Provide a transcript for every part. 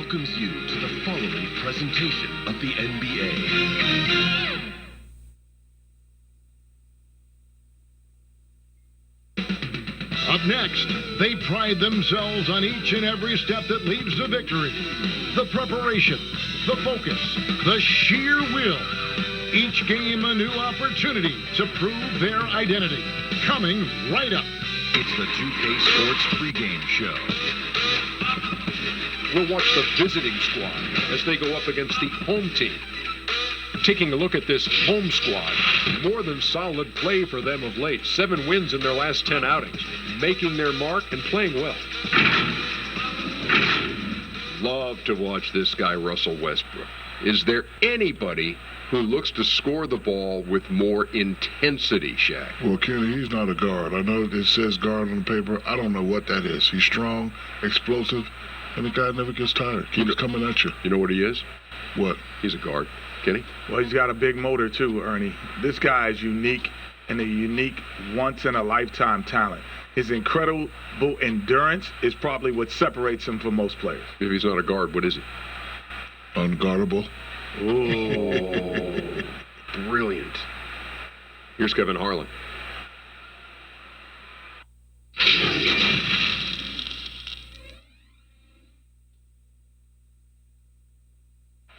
welcomes you to the following presentation of the NBA. Up next, they pride themselves on each and every step that leads to victory. The preparation, the focus, the sheer will. Each game a new opportunity to prove their identity. Coming right up. It's the 2K Sports pregame show. We'll watch the visiting squad as they go up against the home team. Taking a look at this home squad, more than solid play for them of late. 7 wins in their last 10 outings, making their mark and playing well. Love to watch this guy, Russell Westbrook. Is there anybody who looks to score the ball with more intensity, Shaq? Well, Kenny, he's not a guard. I know it says guard on the paper. I don't know what that is. He's strong, explosive, and the guy never gets tired. Keeps coming at you. You know what he is? What? He's a guard. Kenny? Well, he's got a big motor too, Ernie. This guy is unique and a unique once-in-a-lifetime talent. His incredible endurance is probably what separates him from most players. If he's not a guard, what is he? Unguardable. Oh, brilliant. Here's Kevin Harlan.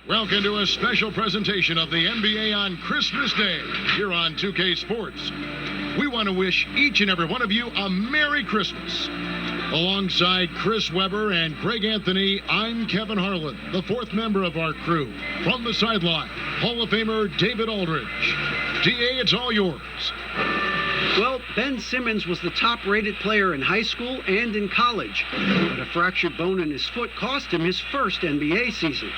Welcome to a special presentation of the NBA on Christmas Day here on 2K Sports. We want to wish each and every one of you a Merry Christmas. Alongside Chris Webber and Greg Anthony, I'm Kevin Harlan, the 4th member of our crew. From the sideline, Hall of Famer David Aldridge. DA, it's all yours. Well, Ben Simmons was the top-rated player in high school and in college, but a fractured bone in his foot cost him his first NBA season.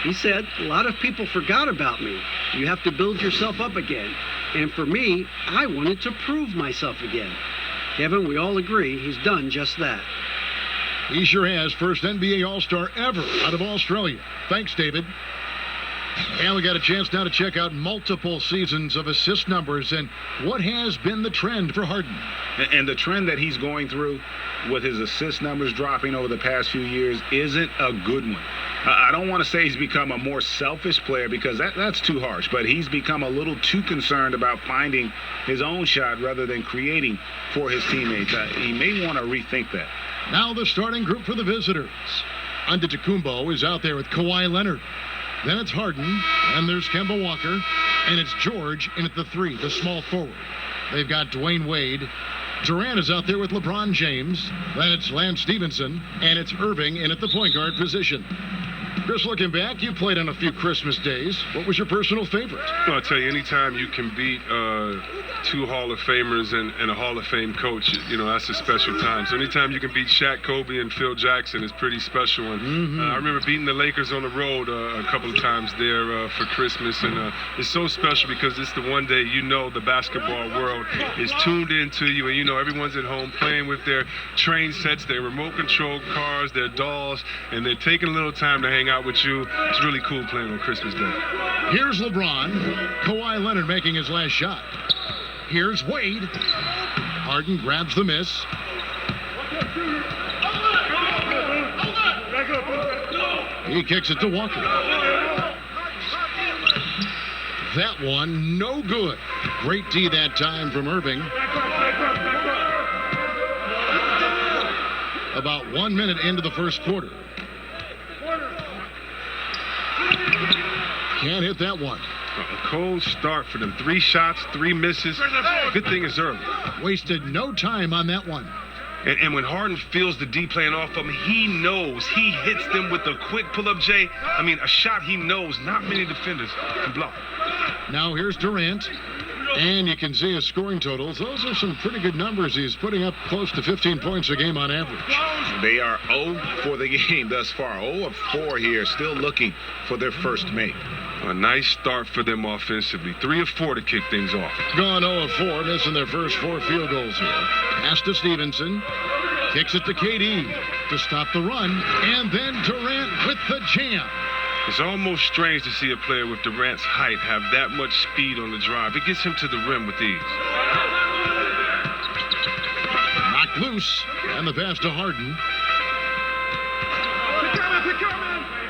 He said, "A lot of people forgot about me. You have to build yourself up again. And for me, I wanted to prove myself again." Kevin, we all agree he's done just that. He sure has. First NBA All-Star ever out of Australia. Thanks, David. And we got a chance now to check out multiple seasons of assist numbers and what has been the trend for Harden. And the trend that he's going through with his assist numbers dropping over the past few years isn't a good one. I don't want to say he's become a more selfish player because that's too harsh, but he's become a little too concerned about finding his own shot rather than creating for his teammates. He may want to rethink that. Now the starting group for the visitors. Antetokounmpo is out there with Kawhi Leonard. Then it's Harden, and there's Kemba Walker, and it's George in at the 3, the small forward. They've got Dwayne Wade. Durant is out there with LeBron James. Then it's Lance Stevenson, and it's Irving in at the point guard position. Chris, looking back, you played on a few Christmas days. What was your personal favorite? Well, I'll tell you, anytime you can beat 2 Hall of Famers and a Hall of Fame coach, you know, that's a special time. So anytime you can beat Shaq, Kobe, and Phil Jackson is pretty special. And I remember beating the Lakers on the road a couple of times there for Christmas. And it's so special because it's the one day you know the basketball world is tuned into you. And, you know, everyone's at home playing with their train sets, their remote-controlled cars, their dolls, and they're taking a little time to hang out with you. It's really cool playing on Christmas Day. Here's LeBron. Kawhi Leonard making his last shot. Here's Wade. Harden grabs the miss. He kicks it to Walker. That one, no good. Great D that time from Irving. About 1 minute into the first quarter. Can't hit that one. A cold start for them. 3 shots, 3 misses. Good thing it's early. Wasted no time on that one. And when Harden feels the D playing off of him, he knows. He hits them with a quick pull-up J. I mean, a shot he knows not many defenders can block. Now here's Durant. And you can see his scoring totals. Those are some pretty good numbers. He's putting up close to 15 points a game on average. They are 0 for the game thus far. 0 of 4 here, still looking for their first make. A nice start for them offensively. 3 of 4 to kick things off. Gone 0 of 4, missing their first 4 field goals here. Pass to Stevenson. Kicks it to KD to stop the run. And then Durant with the jam. It's almost strange to see a player with Durant's height have that much speed on the drive. It gets him to the rim with ease. Knocked loose, and the pass to Harden.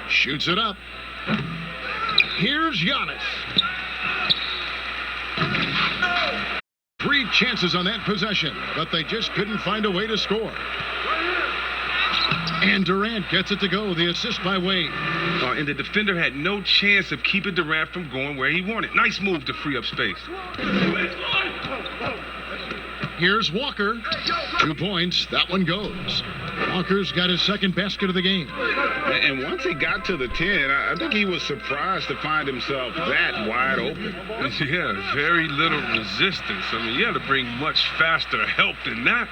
Shoots it up. Here's Giannis. 3 chances on that possession, but they just couldn't find a way to score. And Durant gets it to go. The assist by Wade. And the defender had no chance of keeping Durant from going where he wanted. Nice move to free up space. Here's Walker. 2 points. That one goes. Walker's got his second basket of the game. And once he got to the 10, I think he was surprised to find himself that wide open. Yeah, very little resistance. I mean, you had to bring much faster help than that.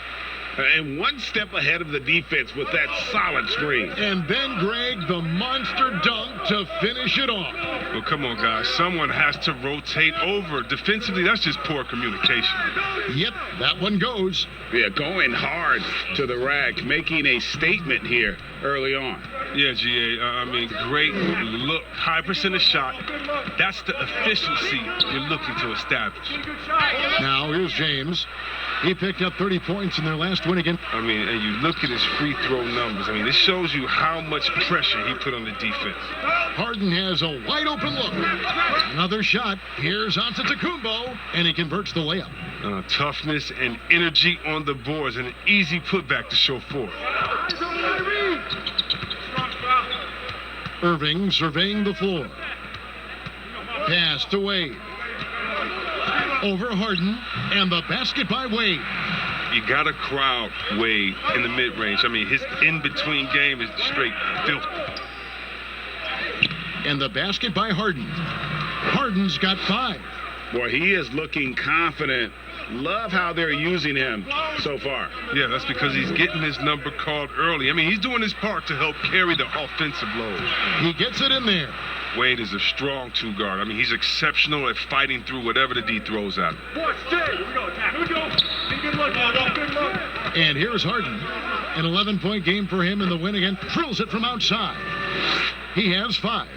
And one step ahead of the defense with that solid screen. And then, Greg, the monster dunk to finish it off. Well, come on, guys. Someone has to rotate over. Defensively, that's just poor communication. Yep, that one goes. Yeah, going hard to the rack, making a statement here early on. Yeah, GA. I mean, great look. High percentage shot. That's the efficiency you're looking to establish. Now, here's James. He picked up 30 points in their last win again. I mean, and you look at his free throw numbers. I mean, this shows you how much pressure he put on the defense. Harden has a wide open look. Another shot. Here's Antetokounmpo, and he converts the layup. Toughness and energy on the boards, and an easy putback to show for it. Irving surveying the floor. Pass to Wade. Over Harden, and the basket by Wade. You got to crowd Wade in the mid-range. I mean, his in-between game is straight filth. And the basket by Harden. Harden's got 5. Boy, he is looking confident. Love how they're using him so far. Yeah, that's because he's getting his number called early. I mean, he's doing his part to help carry the offensive load. He gets it in there. Wade is a strong 2 guard. I mean, he's exceptional at fighting through whatever the D throws at him. And here's Harden. An 11-point game for him in the win again. Drills it from outside. He has 5.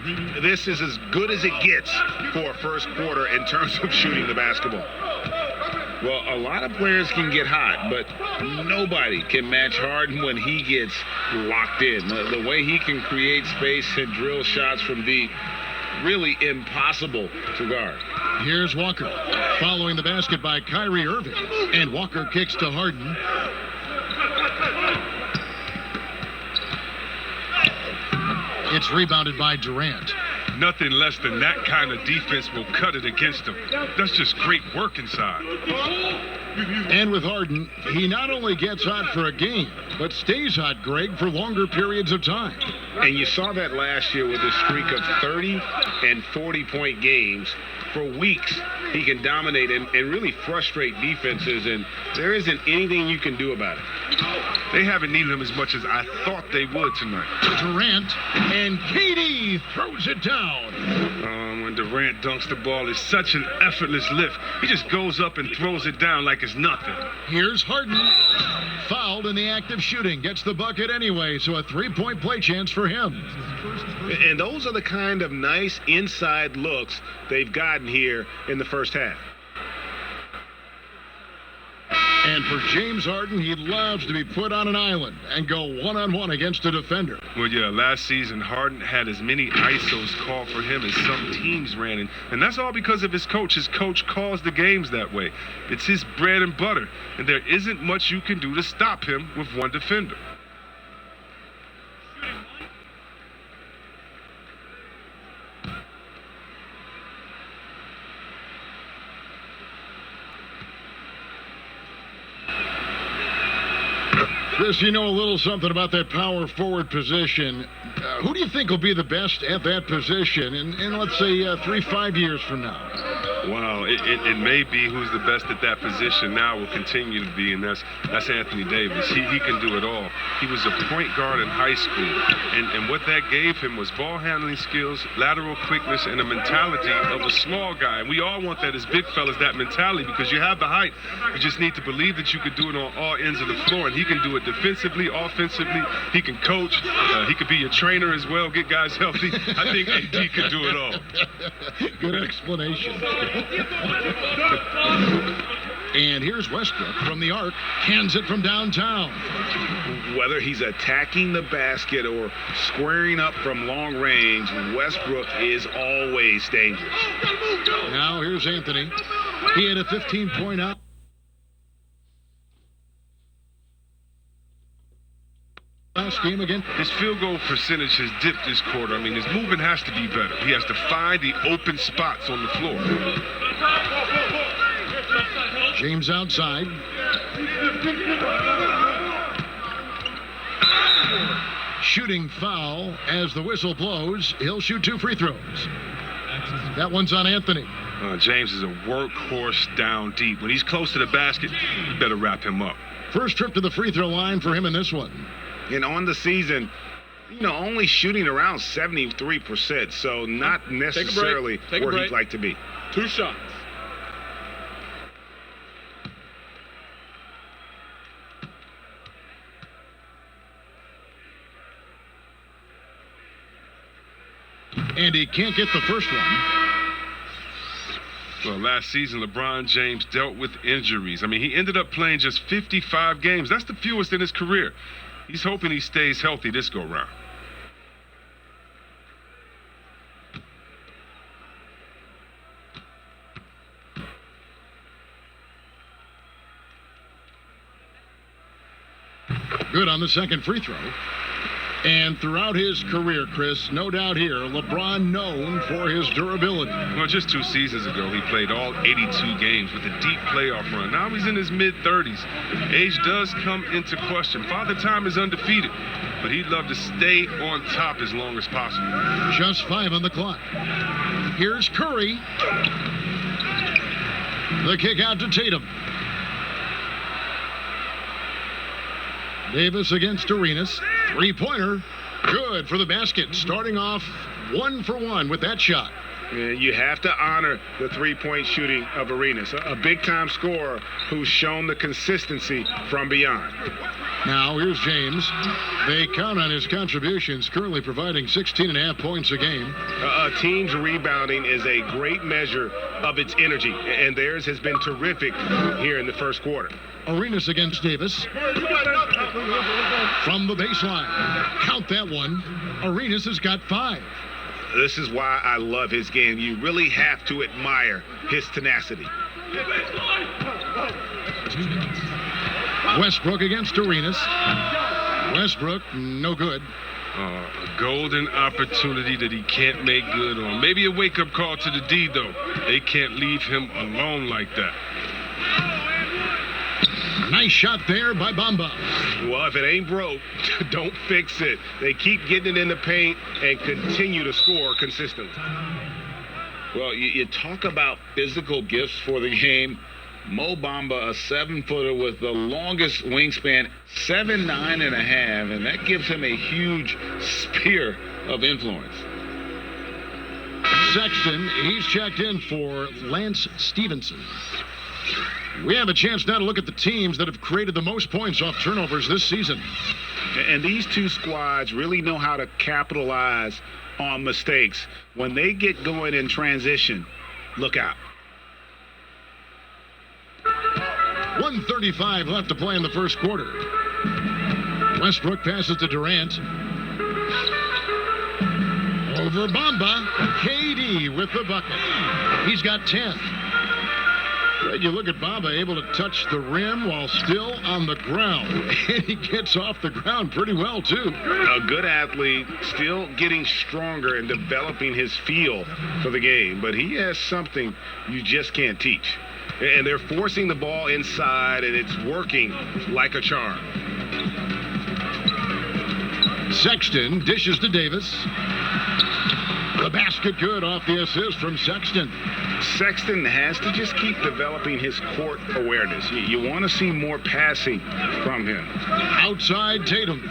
This is as good as it gets for a first quarter in terms of shooting the basketball. Well, a lot of players can get hot, but nobody can match Harden when he gets locked in. The way he can create space and drill shots from deep, really impossible to guard. Here's Walker, following the basket by Kyrie Irving, and Walker kicks to Harden. It's rebounded by Durant. Nothing less than that kind of defense will cut it against him. That's just great work inside. And with Harden, he not only gets hot for a game, but stays hot, Greg, for longer periods of time. And you saw that last year with a streak of 30 and 40-point games. For weeks, he can dominate and really frustrate defenses, and there isn't anything you can do about it. They haven't needed him as much as I thought they would tonight. Durant, and KD throws it down. When Durant dunks the ball, it's such an effortless lift. He just goes up and throws it down like it's nothing. Here's Harden. Fouled in the act of shooting. Gets the bucket anyway, so a 3-point play chance for him. And those are the kind of nice inside looks they've gotten here in the first half. And for James Harden, he loves to be put on an island and go one-on-one against a defender. Well, yeah, last season, Harden had as many ISOs called for him as some teams ran. And that's all because of his coach. His coach calls the games that way. It's his bread and butter. And there isn't much you can do to stop him with one defender. Chris, you know a little something about that power forward position. Who do you think will be the best at that position in let's say, 3-5 years from now? Well, it may be who's the best at that position now will continue to be, and that's Anthony Davis. He can do it all. He was a point guard in high school, and what that gave him was ball handling skills, lateral quickness, and a mentality of a small guy. And we all want that as big fellas, that mentality, because you have the height. You just need to believe that you could do it on all ends of the floor, and he can do it defensively, offensively. He can coach. He could be your trainer as well, get guys healthy. I think AD could do it all. Good explanation. And here's Westbrook from the arc. Cans it from downtown. Whether he's attacking the basket or squaring up from long range, Westbrook is always dangerous. Now here's Anthony. He had a 15-point out. Last game again. His field goal percentage has dipped this quarter. I mean, his movement has to be better. He has to find the open spots on the floor. James outside. Shooting foul as the whistle blows. He'll shoot 2 free throws. That one's on Anthony. James is a workhorse down deep. When he's close to the basket, you better wrap him up. First trip to the free throw line for him in this one. And on the season, only shooting around 73%, so not necessarily where he'd like to be. 2 shots. And he can't get the first one. Well, last season, LeBron James dealt with injuries. I mean, he ended up playing just 55 games. That's the fewest in his career. He's hoping he stays healthy this go-round. Good on the second free throw. And throughout his career, Chris, no doubt here, LeBron known for his durability. Well, just 2 seasons ago, he played all 82 games with a deep playoff run. Now he's in his mid-30s. Age does come into question. Father Time is undefeated, but he'd love to stay on top as long as possible. Just 5 on the clock. Here's Curry. The kick out to Tatum. Davis against Arenas. 3-pointer. Good for the basket. Starting off 1 for 1 with that shot. You have to honor the 3-point shooting of Arenas, a big-time scorer who's shown the consistency from beyond. Now here's James. They count on his contributions, currently providing 16.5 points a game. A team's rebounding is a great measure of its energy, and theirs has been terrific here in the first quarter. Arenas against Davis. From the baseline. Count that one. Arenas has got 5. This is why I love his game. You really have to admire his tenacity. Westbrook against Arenas. Westbrook, no good. A golden opportunity that he can't make good on. Maybe a wake-up call to the D, though. They can't leave him alone like that. Nice shot there by Bamba. Well, if it ain't broke, don't fix it. They keep getting it in the paint and continue to score consistently. Well, you talk about physical gifts for the game. Mo Bamba, a 7-footer with the longest wingspan, 7'9.5", and that gives him a huge sphere of influence. Sexton, he's checked in for Lance Stevenson. We have a chance now to look at the teams that have created the most points off turnovers this season. And these two squads really know how to capitalize on mistakes. When they get going in transition, look out. 1:35 left to play in the first quarter. Westbrook passes to Durant. Over Bamba. KD with the bucket. He's got 10. Greg, you look at Bamba able to touch the rim while still on the ground. And he gets off the ground pretty well, too. A good athlete, still getting stronger and developing his feel for the game. But he has something you just can't teach. And they're forcing the ball inside, and it's working like a charm. Sexton dishes to Davis. The basket good off the assist from Sexton. Sexton has to just keep developing his court awareness. You want to see more passing from him. Outside Tatum.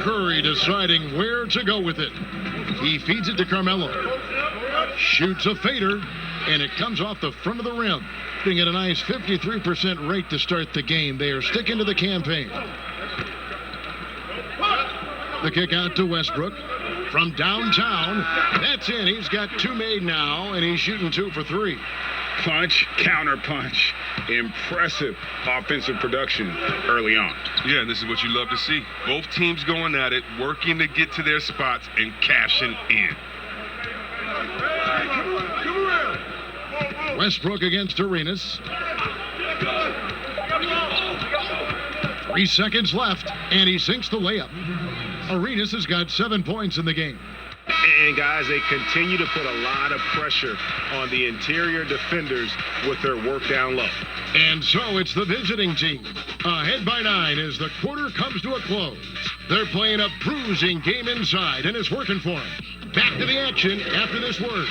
Curry deciding where to go with it. He feeds it to Carmelo. Shoots a fader, and it comes off the front of the rim. Getting at a nice 53% rate to start the game. They are sticking to the campaign. The kick out to Westbrook. from downtown. That's in. He's got 2 made now, and he's shooting 2 for 3. Punch, counter punch. Impressive offensive production early on. Yeah, and this is what you love to see. Both teams going at it, working to get to their spots and cashing in. Westbrook against Arenas. 3 seconds left, and he sinks the layup. Arenas has got 7 points in the game. And guys, they continue to put a lot of pressure on the interior defenders with their work down low. And so it's the visiting team. Ahead by 9 as the quarter comes to a close. They're playing a bruising game inside, and it's working for them. Back to the action after this word.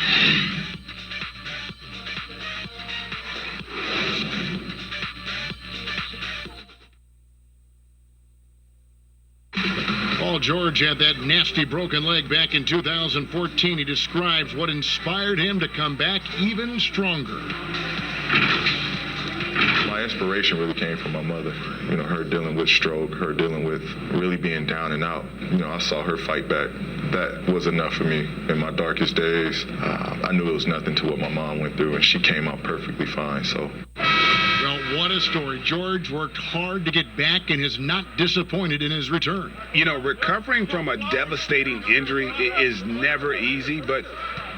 Paul George had that nasty broken leg back in 2014. He describes what inspired him to come back even stronger. My inspiration really came from my mother. You know, her dealing with stroke, her dealing with really being down and out. You know, I saw her fight back. That was enough for me in my darkest days. I knew it was nothing to what my mom went through, and she came out perfectly fine, so. Well, what a story. George worked hard to get back and is not disappointed in his return. You know, recovering from a devastating injury is never easy, but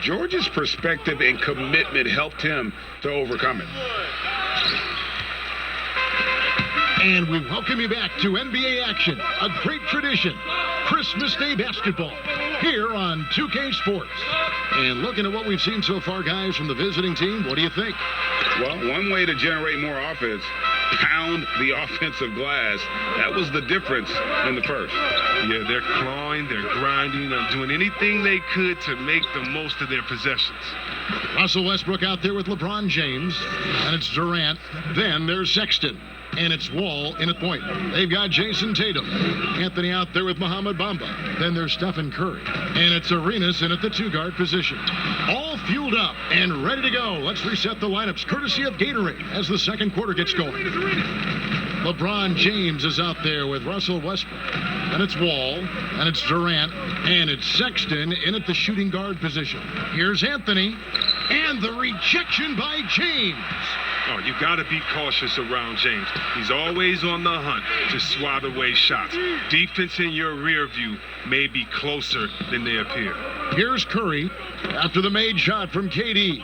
George's perspective and commitment helped him to overcome it. And we welcome you back to NBA action, a great tradition, Christmas Day basketball, here on 2K Sports. And looking at what we've seen so far, guys, from the visiting team, what do you think? Well, one way to generate more offense, pound the offensive glass. That was the difference in the first. Yeah, they're clawing, they're grinding, and doing anything they could to make the most of their possessions. Russell Westbrook out there with LeBron James, and it's Durant. Then there's Sexton. And it's Wall in at point. They've got Jason Tatum. Anthony out there with Mohamed Bamba. Then there's Stephen Curry. And it's Arenas in at the 2-guard position. All fueled up and ready to go. Let's reset the lineups courtesy of Gatorade as the second quarter gets going. LeBron James is out there with Russell Westbrook. And it's Wall. And it's Durant. And it's Sexton in at the shooting guard position. Here's Anthony. And the rejection by James. Oh, you got to be cautious around James. He's always on the hunt to swat away shots. Defense in your rear view may be closer than they appear. Here's Curry after the made shot from KD.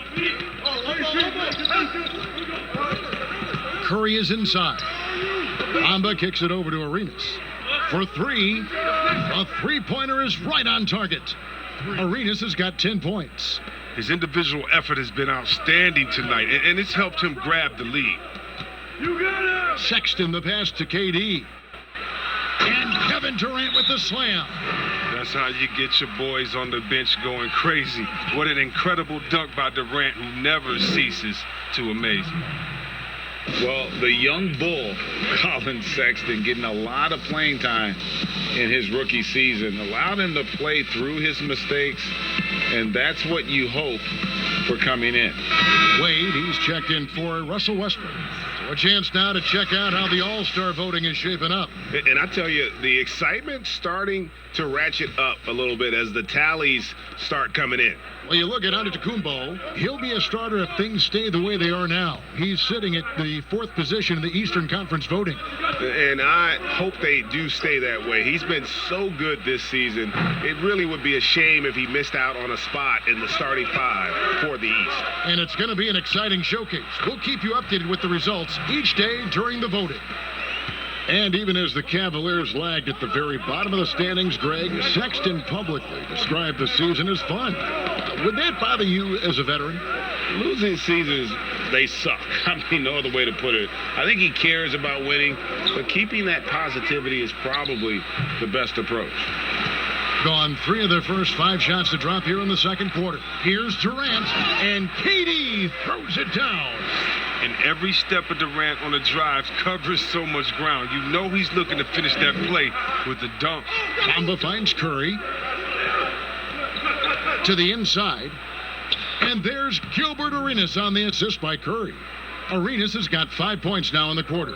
Curry is inside. Bamba kicks it over to Arenas. For 3, a three-pointer is right on target. Arenas has got 10 points. His individual effort has been outstanding tonight, and it's helped him grab the lead. Sexton the pass to KD. And Kevin Durant with the slam. That's how you get your boys on the bench going crazy. What an incredible dunk by Durant, who never ceases to amaze me. Well, the young bull, Colin Sexton, getting a lot of playing time in his rookie season, allowed him to play through his mistakes, and that's what you hope for coming in. Wade, he's checked in for Russell Westbrook. So a chance now to check out how the All-Star voting is shaping up. And I tell you, the excitement's starting to ratchet up a little bit as the tallies start coming in. Well, you look at Antetokounmpo, he'll be a starter if things stay the way they are now. He's sitting at the 4th position in the Eastern Conference voting. And I hope they do stay that way. He's been so good this season. It really would be a shame if he missed out on a spot in the starting 5 for the East. And it's going to be an exciting showcase. We'll keep you updated with the results each day during the voting. And even as the Cavaliers lagged at the very bottom of the standings, Greg, Sexton publicly described the season as fun. Would that bother you as a veteran? Losing seasons, they suck. I mean, no other way to put it. I think he cares about winning, but keeping that positivity is probably the best approach. Gone 3 of their first 5 shots to drop here in the second quarter. Here's Durant, and KD throws it down. And every step of Durant on the drive covers so much ground. You know he's looking to finish that play with the dunk. Bamba finds Curry to the inside. And there's Gilbert Arenas on the assist by Curry. Arenas has got 5 points now in the quarter.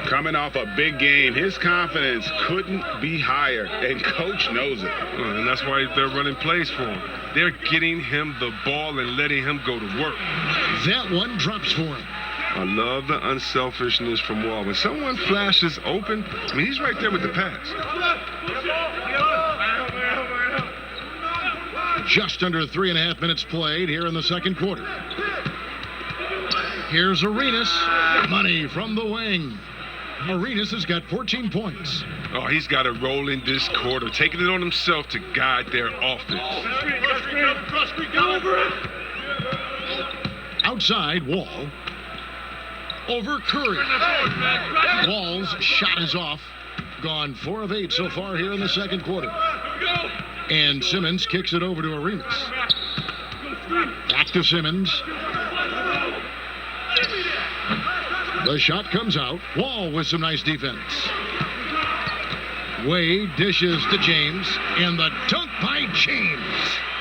Coming off a big game, his confidence couldn't be higher, and coach knows it. Well, and that's why they're running plays for him. They're getting him the ball and letting him go to work. That one drops for him. I love the unselfishness from Wall. When someone flashes open, I mean, he's right there with the pass. Just under 3.5 minutes played here in the second quarter. Here's Arenas. Money from the wing. Arenas has got 14 points. Oh, he's got it rolling this quarter, taking it on himself to guide their offense. Outside, Wall. Over Curry. Wall's shot is off. Gone 4 of 8 so far here in the second quarter. And Simmons kicks it over to Arenas. Back to Simmons. The shot comes out. Wall with some nice defense. Wade dishes to James, and the dunk by James.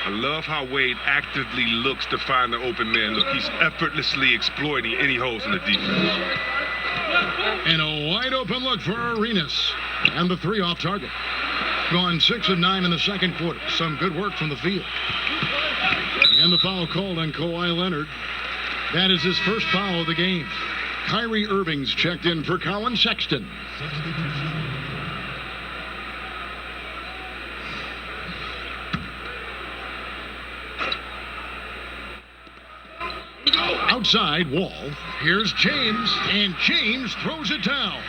I love how Wade actively looks to find the open man. Look, he's effortlessly exploiting any holes in the defense. And a wide open look for Arenas. And the 3 off target. Gone 6 of 9 in the second quarter. Some good work from the field. And the foul called on Kawhi Leonard. That is his first foul of the game. Kyrie Irving's checked in for Colin Sexton. Outside, Wall. Here's James, and James throws it down.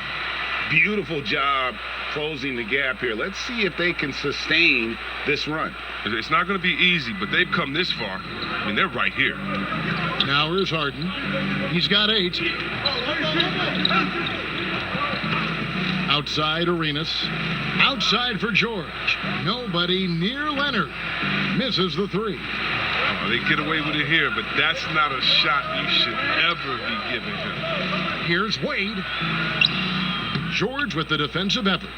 Beautiful job closing the gap here. Let's see if they can sustain this run. It's not going to be easy, but they've come this far. I mean, they're right here. Now here's Harden. He's got 8. Outside, Arenas. Outside for George. Nobody near Leonard. Misses the 3. Oh, they get away with it here, but that's not a shot you should ever be giving him. Here's Wade. George with the defensive effort.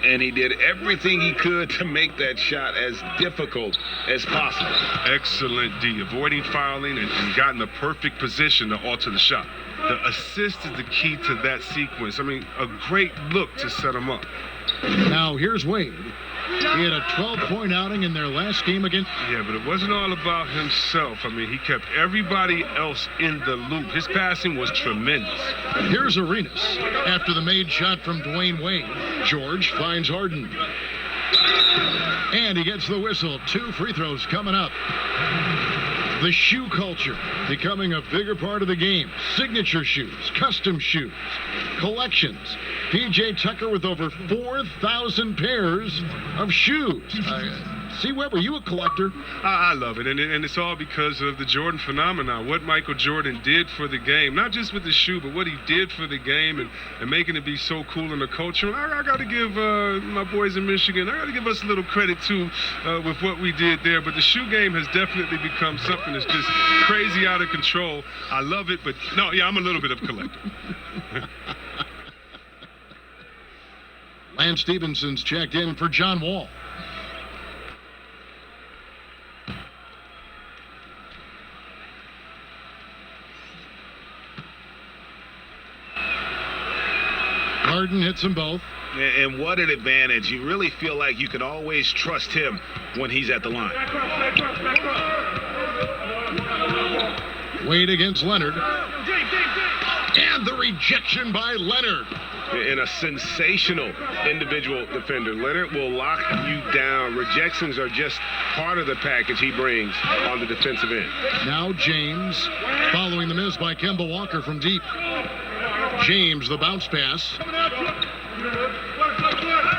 And he did everything he could to make that shot as difficult as possible. Excellent D, avoiding fouling and got in the perfect position to alter the shot. The assist is the key to that sequence. I mean, a great look to set him up. Now here's Wade. He had a 12-point outing in their last game against... Yeah, but it wasn't all about himself. I mean, he kept everybody else in the loop. His passing was tremendous. Here's Arenas. After the made shot from Dwayne Wade, George finds Harden. And he gets the whistle. 2 free throws coming up. The shoe culture becoming a bigger part of the game. Signature shoes, custom shoes, collections. P.J. Tucker with over 4,000 pairs of shoes. See, Webb, are you a collector? I love it, and it's all because of the Jordan phenomenon, what Michael Jordan did for the game, not just with the shoe, but what he did for the game and making it be so cool in the culture. I got to give my boys in Michigan, I got to give us a little credit, too, with what we did there. But the shoe game has definitely become something that's just crazy out of control. I love it, but no, yeah, I'm a little bit of a collector. Lance Stevenson's checked in for John Wall. Harden hits them both. And what an advantage. You really feel like you can always trust him when he's at the line. Wade against Leonard. And the rejection by Leonard. And a sensational individual defender. Leonard will lock you down. Rejections are just part of the package he brings on the defensive end. Now James following the miss by Kemba Walker from deep. James, the bounce pass.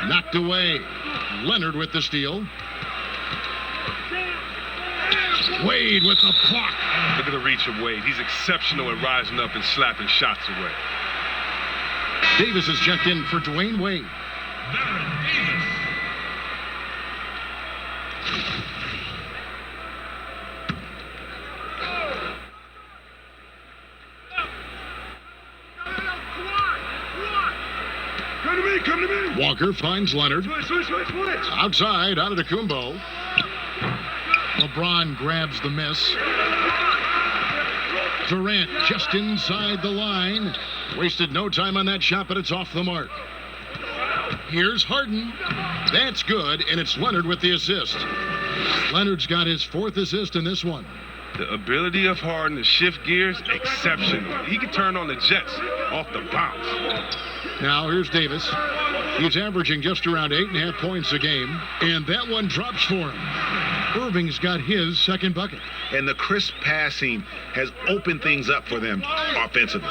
Knocked away. Leonard with the steal. Wade with the block. Look at the reach of Wade. He's exceptional at rising up and slapping shots away. Davis is checked in for Dwayne Wade. Come to me. Walker finds Leonard. Outside, Antetokounmpo. LeBron grabs the miss. Durant just inside the line. Wasted no time on that shot, but it's off the mark. Here's Harden. That's good, and it's Leonard with the assist. Leonard's got his 4th assist in this one. The ability of Harden to shift gears, exceptional. He can turn on the Jets off the bounce. Now here's Davis. He's averaging just around 8.5 points a game, and that one drops for him. Irving's got his 2nd bucket. And the crisp passing has opened things up for them offensively.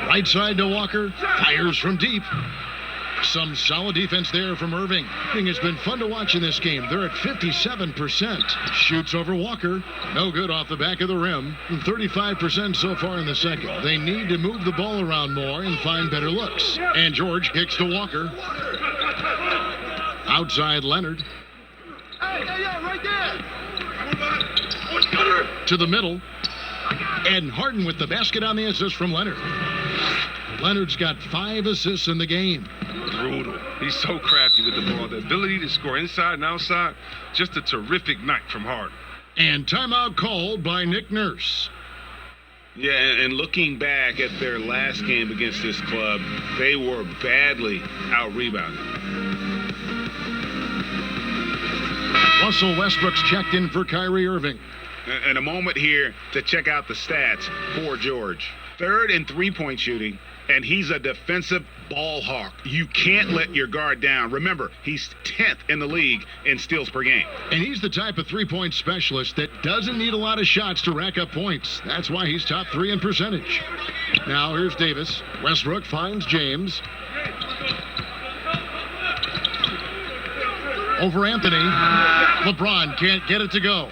Right side to Walker. Fires from deep. Some solid defense there from Irving. It's been fun to watch in this game. They're at 57%. Shoots over Walker. No good off the back of the rim. 35% so far in the second. They need to move the ball around more and find better looks. And George kicks to Walker. Outside Leonard. Right there. To the middle. And Harden with the basket on the assist from Leonard. Leonard's got 5 assists in the game. Brutal. He's so crafty with the ball. The ability to score inside and outside. Just a terrific night from Harden. And timeout called by Nick Nurse. Yeah, and looking back at their last game against this club, they were badly out-rebounded. Russell Westbrook's checked in for Kyrie Irving. And a moment here to check out the stats for George. 3rd in three-point shooting, and he's a defensive ball hawk. You can't let your guard down. Remember, he's 10th in the league in steals per game. And he's the type of three-point specialist that doesn't need a lot of shots to rack up points. That's why he's top 3 in percentage. Now here's Davis. Westbrook finds James. Over Anthony. LeBron can't get it to go.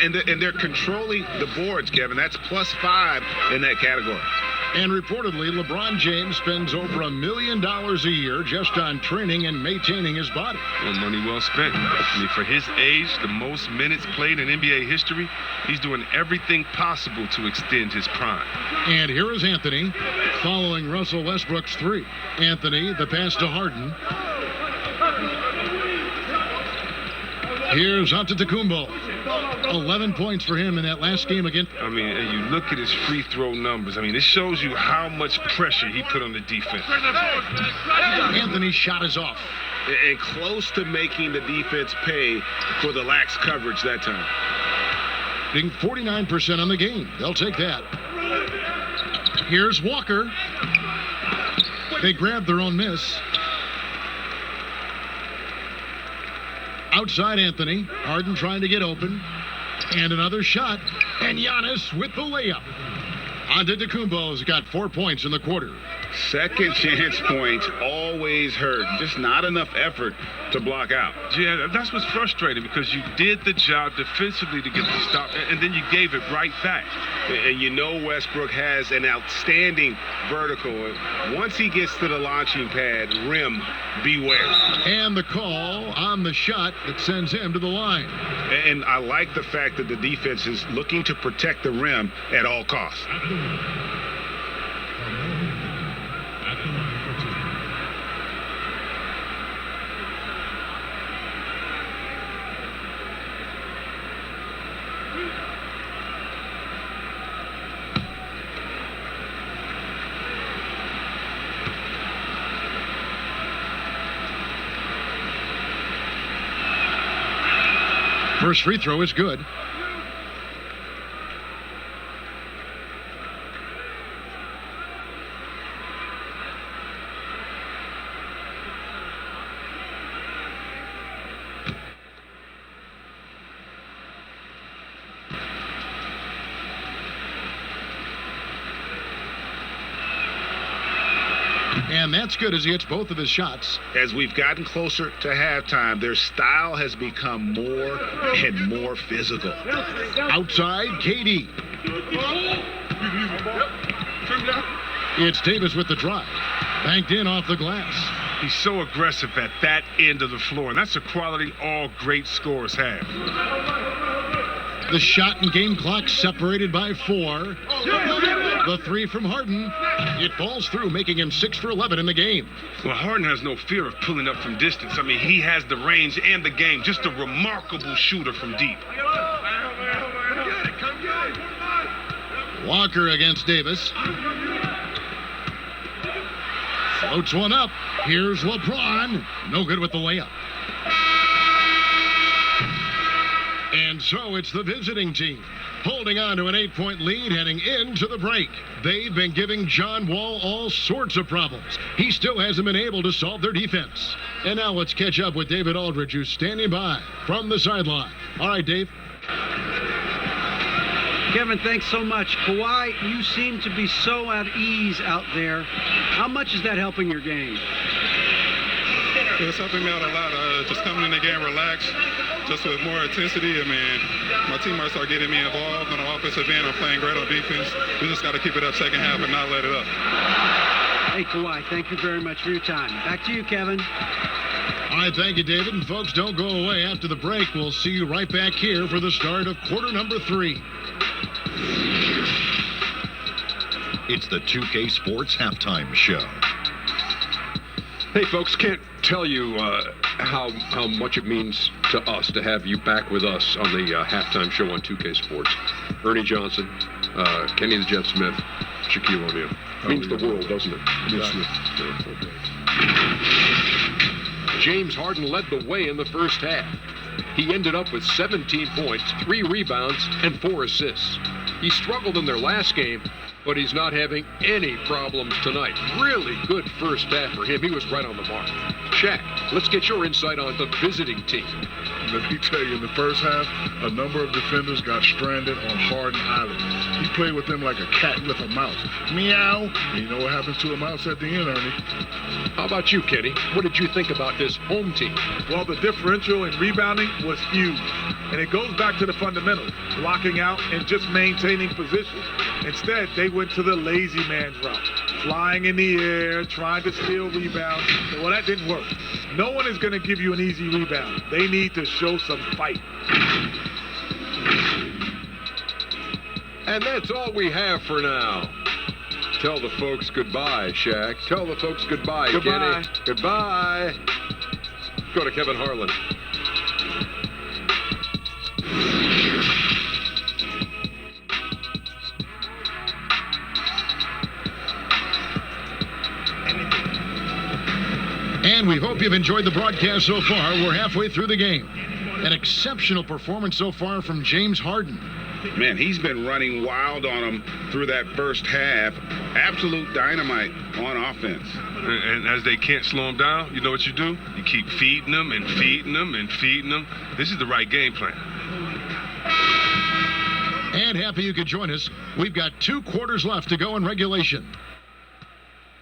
And they're controlling the boards, Kevin. That's +5 in that category. And reportedly, LeBron James spends over $1 million a year just on training and maintaining his body. Well, money well spent. I mean, for his age, the most minutes played in NBA history, he's doing everything possible to extend his prime. And here is Anthony following Russell Westbrook's 3. Anthony, the pass to Harden. Here's Antetokounmpo. 11 points for him in that last game again. I mean, and you look at his free throw numbers. I mean, it shows you how much pressure he put on the defense. Anthony's shot is off. And close to making the defense pay for the lax coverage that time. Being 49% on the game. They'll take that. Here's Walker. They grabbed their own miss. Outside Anthony. Harden trying to get open. And another shot. And Giannis with the layup. Antetokounmpo's got 4 points in the quarter. Second chance points always hurt. Just not enough effort to block out. Yeah, that's what's frustrating because you did the job defensively to get the stop, and then you gave it right back. And you know Westbrook has an outstanding vertical. Once he gets to the launching pad, rim, beware. And the call on the shot that sends him to the line. And I like the fact that the defense is looking to protect the rim at all costs. First free throw is good. And that's good as he hits both of his shots. As we've gotten closer to halftime, their style has become more and more physical. Outside, KD. It's Davis with the drive. Banked in off the glass. He's so aggressive at that end of the floor, and that's a quality all great scorers have. The shot and game clock separated by 4. The 3 from Harden. It falls through, making him 6 for 11 in the game. Well, Harden has no fear of pulling up from distance. I mean, he has the range and the game. Just a remarkable shooter from deep. Walker against Davis. Floats one up. Here's LeBron. No good with the layup. And so it's the visiting team holding on to an 8-point lead heading into the break. They've been giving John Wall all sorts of problems. He still hasn't been able to solve their defense. And now let's catch up with David Aldridge, who's standing by from the sideline. All right, Dave. Kevin, thanks so much. Kawhi, you seem to be so at ease out there. How much is that helping your game? It's helping me out a lot. Just coming in the game relaxed, just with more intensity. I mean, my teammates are getting me involved on the offensive end. I'm playing great on defense. We just got to keep it up second half and not let it up. Hey, Kawhi, thank you very much for your time. Back to you, Kevin. All right, thank you, David. And folks, don't go away. After the break, we'll see you right back here for the start of quarter number 3. It's the 2K Sports Halftime Show. Hey, folks, can't tell you how much it means to us to have you back with us on the halftime show on 2K Sports. Ernie Johnson, Kenny the Jet Smith, Shaquille O'Neal. Means the world, doesn't it? Yes, James Harden led the way in the first half. He ended up with 17 points, 3 rebounds, and 4 assists. He struggled in their last game, but he's not having any problems tonight. Really good first half for him. He was right on the mark. Shaq, let's get your insight on the visiting team. Let me tell you, in the first half, a number of defenders got stranded on Harden Island. He played with them like a cat with a mouse. Meow. And you know what happens to a mouse at the end, Ernie? How about you, Kenny? What did you think about this home team? Well, the differential in rebounding was huge. And it goes back to the fundamentals, blocking out and just maintaining position. Instead, they went to the lazy man's route, flying in the air, trying to steal rebounds. Well, that didn't work. No one is going to give you an easy rebound. They need to show some fight. And that's all we have for now. Tell the folks goodbye, Shaq. Tell the folks goodbye, Goodbye. Kenny. Goodbye. Go to Kevin Harlan. And we hope you've enjoyed the broadcast so far. We're halfway through the game. An exceptional performance so far from James Harden. Man, he's been running wild on them through that first half. Absolute dynamite on offense. And as they can't slow him down, you know what you do? You keep feeding them and feeding them and feeding them. This is the right game plan. And happy you could join us. We've got 2 quarters left to go in regulation.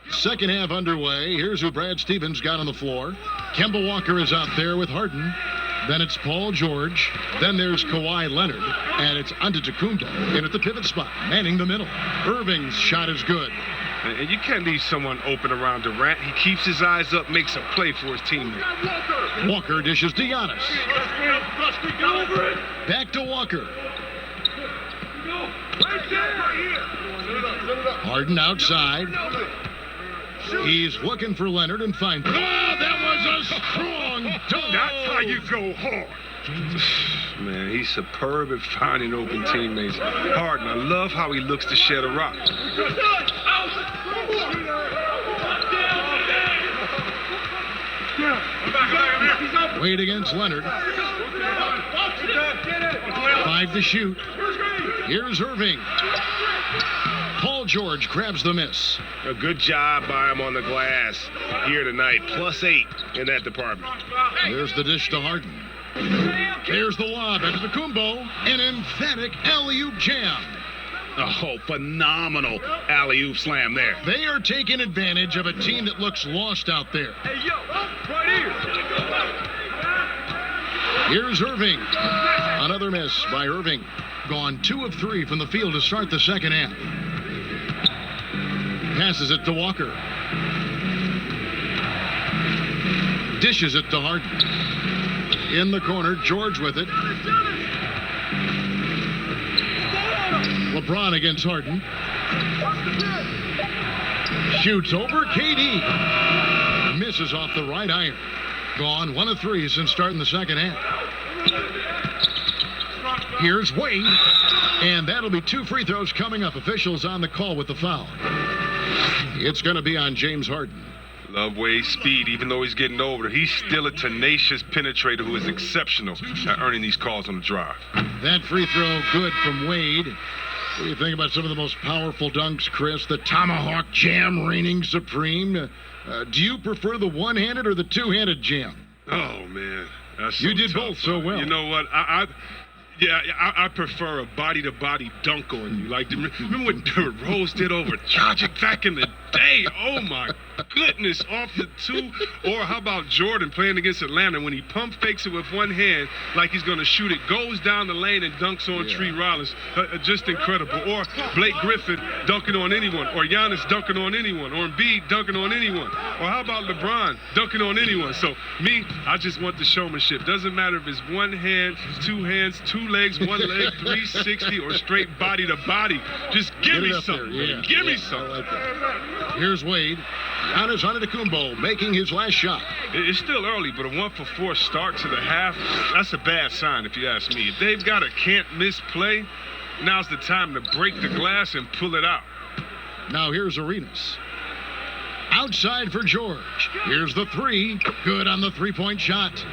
Second half underway. Here's who Brad Stevens got on the floor. Kemba Walker is out there with Harden. Then it's Paul George. Then there's Kawhi Leonard. And it's Antetokounmpo in at the pivot spot, manning the middle. Irving's shot is good. And you can't leave someone open around Durant. He keeps his eyes up, makes a play for his teammate. Walker dishes to Giannis. Back to Walker. Harden outside. He's looking for Leonard and finds. Oh, that was a strong dunk. That's how you go hard. Man, he's superb at finding open teammates. Harden, I love how he looks to shed a rock. Wade against Leonard. 5 to shoot. Here's Irving. Paul George grabs the miss. A good job by him on the glass here tonight. +8 in that department. There's the dish to Harden. There's the lob into the Kumbo. An emphatic alley-oop jam. Oh, phenomenal alley-oop slam there. They are taking advantage of a team that looks lost out there. Hey, yo, right here. Here's Irving. Another miss by Irving. Gone 2 of 3 from the field to start the second half. Passes it to Walker. Dishes it to Harden. In the corner, George with it. LeBron against Harden. Shoots over KD. Misses off the right iron. Gone 1 of 3 since starting the second half. Here's Wade. And that'll be 2 free throws coming up. Officials on the call with the foul. It's going to be on James Harden. Love Wade's speed. Even though he's getting older, he's still a tenacious penetrator who is exceptional at earning these calls on the drive. That free throw good from Wade. What do you think about some of the most powerful dunks, Chris? The tomahawk jam reigning supreme. Do you prefer the one-handed or the two-handed jam? Oh, man. That's You so did tough, both so well. You know what? I prefer a body-to-body dunk on you. Like, remember what Derrick Rose did over Dragic back in the day? Oh, my goodness, off the 2. Or how about Jordan playing against Atlanta when he pump fakes it with one hand like he's going to shoot it, goes down the lane and dunks on Tree Rollins. Just incredible. Or Blake Griffin dunking on anyone. Or Giannis dunking on anyone. Or Embiid dunking on anyone. Or how about LeBron dunking on anyone? So, me, I just want the showmanship. Doesn't matter if it's one hand, 2 hands, 2 legs, 1 leg, 360, or straight body to body. Just give me something. Give me something. Like that. Here's Wade. Giannis Antetokounmpo making his last shot. It's still early, but a 1-for-4 start to the half, that's a bad sign if you ask me. If they've got a can't-miss play, now's the time to break the glass and pull it out. Now here's Arenas. Outside for George. Here's the 3. Good on the 3-point shot.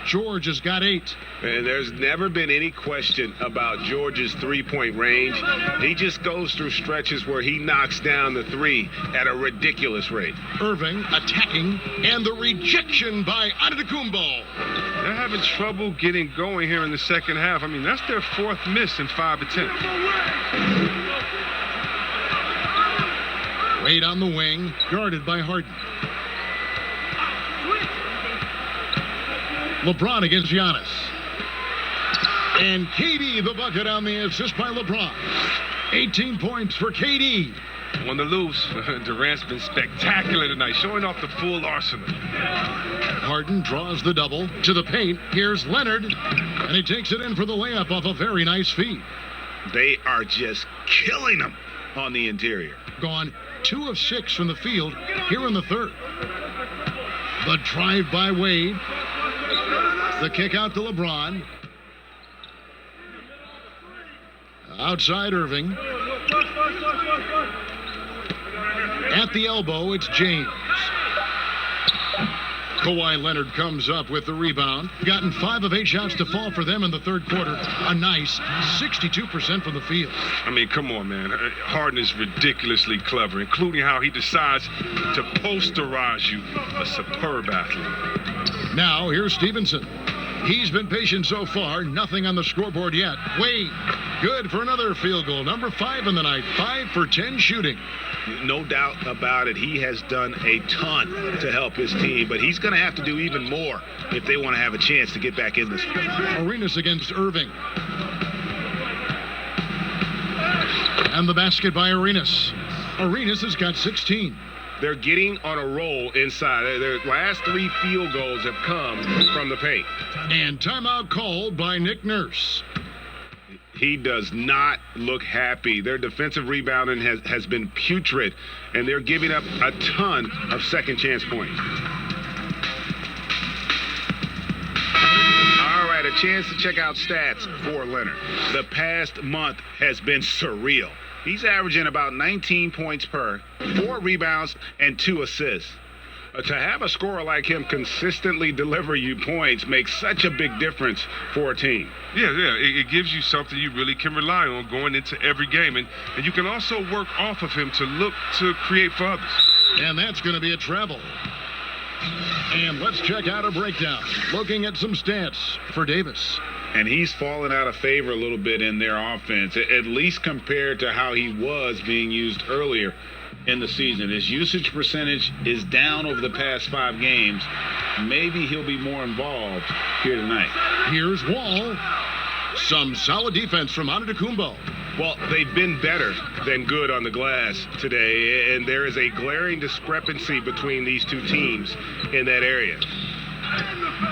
George has got 8. And there's never been any question about George's 3-point range. He just goes through stretches where he knocks down the 3 at a ridiculous rate. Irving attacking, and the rejection by Antetokounmpo. They're having trouble getting going here in the second half. I mean, that's their 4th miss in 5 attempts. Wade on the wing, guarded by Harden. LeBron against Giannis. And KD the bucket on the assist by LeBron. 18 points for KD. On the loose, Durant's been spectacular tonight, showing off the full arsenal. Harden draws the double to the paint. Here's Leonard, and he takes it in for the layup off a very nice feed. They are just killing them on the interior. Gone 2 of 6 from the field here in the third. The drive by Wade. The kick out to LeBron. Outside Irving. At the elbow, it's James. Kawhi Leonard comes up with the rebound. Gotten 5 of 8 shots to fall for them in the third quarter. A nice 62% from the field. I mean, come on, man. Harden is ridiculously clever, including how he decides to posterize you. A superb athlete. Now, here's Stevenson. He's been patient so far. Nothing on the scoreboard yet. Wade, good for another field goal. Number 5 in the night. 5 for 10 shooting. No doubt about it. He has done a ton to help his team, but he's going to have to do even more if they want to have a chance to get back in this game. Arenas against Irving. And the basket by Arenas. Arenas has got 16. They're getting on a roll inside. Their last 3 field goals have come from the paint. And timeout called by Nick Nurse. He does not look happy. Their defensive rebounding has been putrid, and they're giving up a ton of second chance points. All right, a chance to check out stats for Leonard. The past month has been surreal. He's averaging about 19 points per, 4 rebounds, and 2 assists. To have a scorer like him consistently deliver you points makes such a big difference for a team. Yeah, it gives you something you really can rely on going into every game. And you can also work off of him to look to create for others. And that's going to be a travel. And let's check out a breakdown. Looking at some stats for Davis. And he's fallen out of favor a little bit in their offense, at least compared to how he was being used earlier in the season. His usage percentage is down over the past 5 games. Maybe he'll be more involved here tonight. Here's Wall. Some solid defense from Antetokounmpo. Well, they've been better than good on the glass today, and there is a glaring discrepancy between these two teams in that area.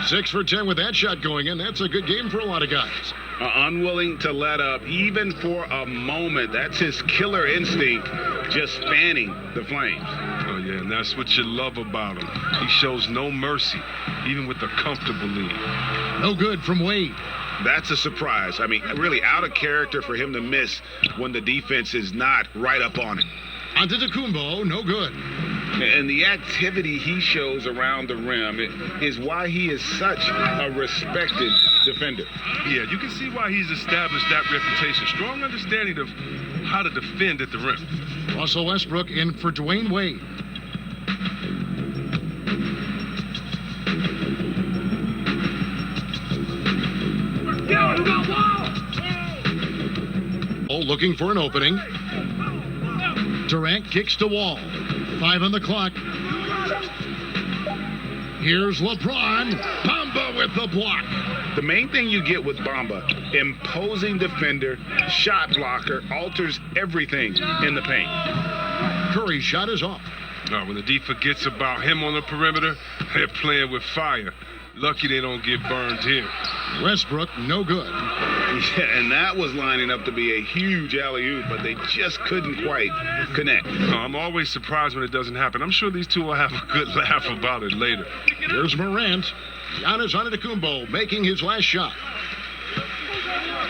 6 for 10 with that shot going in. That's a good game for a lot of guys. Unwilling to let up even for a moment. That's his killer instinct, just fanning the flames. Oh, yeah, and that's what you love about him. He shows no mercy, even with a comfortable lead. No good from Wade. That's a surprise. I mean, really out of character for him to miss when the defense is not right up on it. Antetokounmpo, no good. And the activity he shows around the rim is why he is such a respected defender. Yeah, you can see why he's established that reputation. Strong understanding of how to defend at the rim. Russell Westbrook in for Dwayne Wade. Looking for an opening. Durant kicks to Wall. 5 on the clock. Here's LeBron. Bamba with the block. The main thing you get with Bamba, imposing defender, shot blocker, alters everything in the paint. Curry's shot is off. When the D forgets about him on the perimeter, they're playing with fire. Lucky they don't get burned here. Westbrook, no good. Yeah, and that was lining up to be a huge alley-oop, but they just couldn't quite connect. I'm always surprised when it doesn't happen. I'm sure these two will have a good laugh about it later. Here's Morant. Giannis Antetokounmpo making his last shot.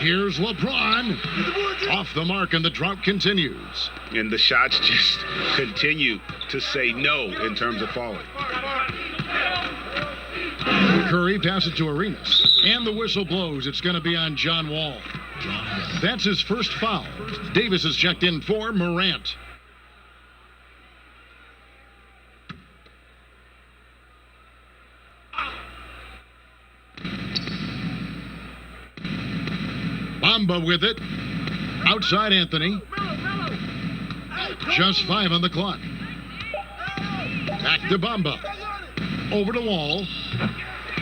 Here's LeBron. Off the mark, and the drought continues. And the shots just continue to say no in terms of falling. Curry passes to Arenas, and the whistle blows. It's going to be on John Wall. That's his first foul. Davis is checked in for Morant. Bamba with it. Outside Anthony. Just 5 on the clock. Back to Bamba. Over to Wall.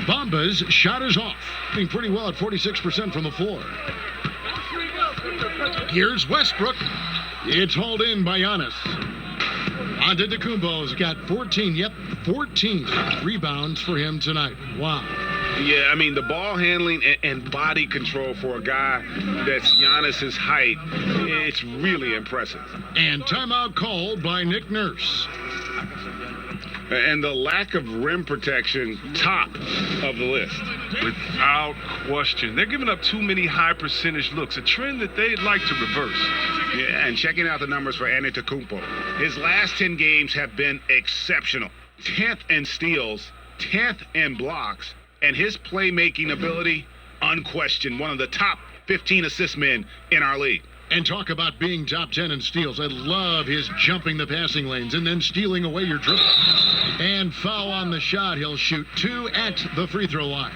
Bamba's shot is off. Doing pretty well at 46% from the floor. Here's Westbrook. It's hauled in by Giannis. Antetokounmpo's got 14 rebounds for him tonight. Wow. Yeah, I mean, the ball handling and body control for a guy that's Giannis's height, it's really impressive. And timeout called by Nick Nurse. And the lack of rim protection, top of the list. Without question. They're giving up too many high percentage looks, a trend that they'd like to reverse. Yeah, and checking out the numbers for Antetokounmpo. His last 10 games have been exceptional. 10th in steals, 10th in blocks, and his playmaking ability, unquestioned, one of the top 15 assist men in our league. And talk about being top 10 in steals. I love his jumping the passing lanes and then stealing away your dribble. And foul on the shot. He'll shoot 2 at the free throw line.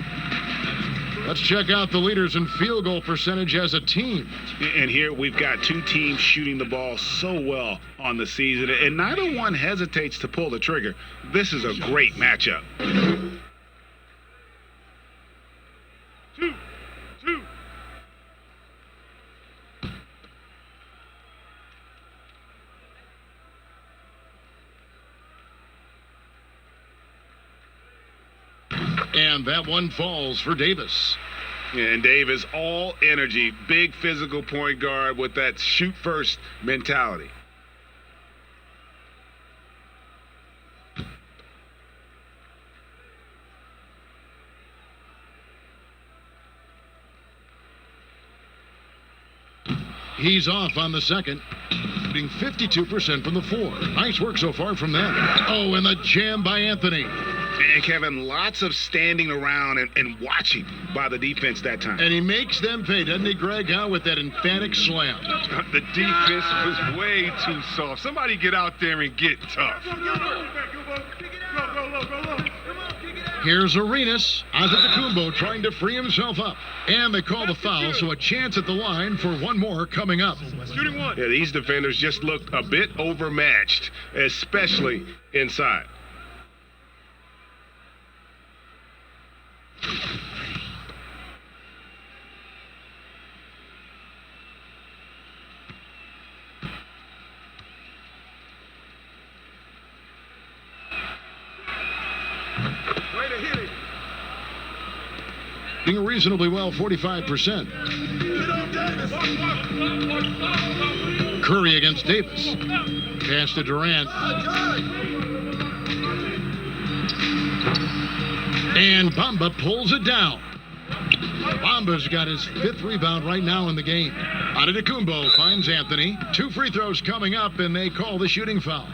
Let's check out the leaders in field goal percentage as a team. And here we've got 2 teams shooting the ball so well on the season, and neither one hesitates to pull the trigger. This is a great matchup. 2. And that one falls for Davis. And Davis, all energy, big physical point guard with that shoot first mentality. He's off on the second, shooting 52% from the floor. Nice work so far from them. Oh, and the jam by Anthony. And Kevin, lots of standing around and watching by the defense that time. And he makes them pay, doesn't he, Greg, with that emphatic slam. The defense was way too soft. Somebody get out there and get tough. Here's Arenas. Antetokounmpo trying to free himself up. And they call the foul, so a chance at the line for one more coming up. Shooting one. Yeah, these defenders just looked a bit overmatched, especially inside. Doing reasonably well, 45%. Curry against Davis. Pass to Durant. And Bamba pulls it down. Bamba's got his 5th rebound right now in the game. Antetokounmpo finds Anthony. 2 free throws coming up, and they call the shooting foul.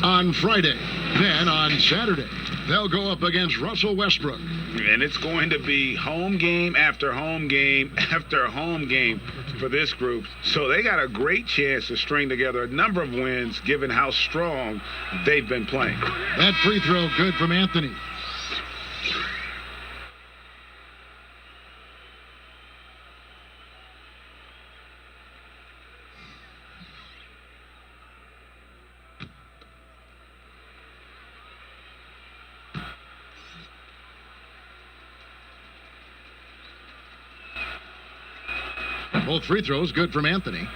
On Friday, then on Saturday, they'll go up against Russell Westbrook. And it's going to be home game after home game after home game for this group. So they got a great chance to string together a number of wins given how strong they've been playing. That free throw good from Anthony. Both free throws good from Anthony.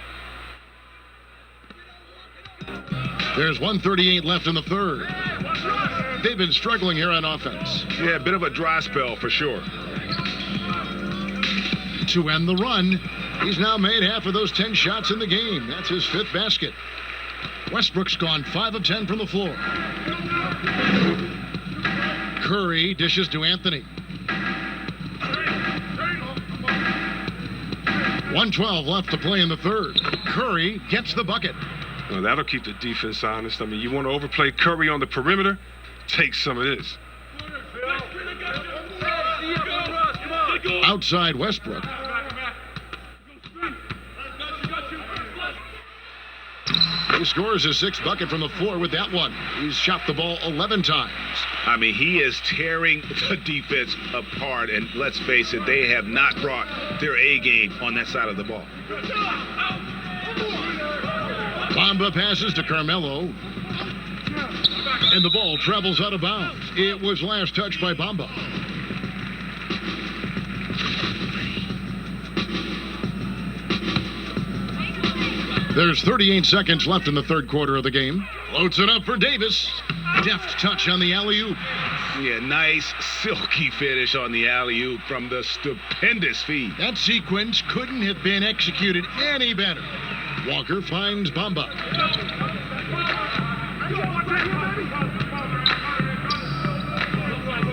There's 1:38 left in the third. They've been struggling here on offense. Yeah, a bit of a dry spell for sure. To end the run, he's now made half of those 10 shots in the game. That's his 5th basket. Westbrook's gone 5 of 10 from the floor. Curry dishes to Anthony. 1:12 left to play in the third. Curry gets the bucket. Well, that'll keep the defense honest. I mean, you want to overplay Curry on the perimeter? Take some of this. Outside Westbrook. He scores his 6th bucket from the floor with that one. He's shot the ball 11 times. I mean, he is tearing the defense apart, and let's face it, they have not brought their A game on that side of the ball. Bamba passes to Carmelo, and the ball travels out of bounds. It was last touched by Bamba. There's 38 seconds left in the third quarter of the game. Floats it up for Davis. Deft touch on the alley-oop. Yeah, nice silky finish on the alley-oop from the stupendous feed. That sequence couldn't have been executed any better. Walker finds Bamba.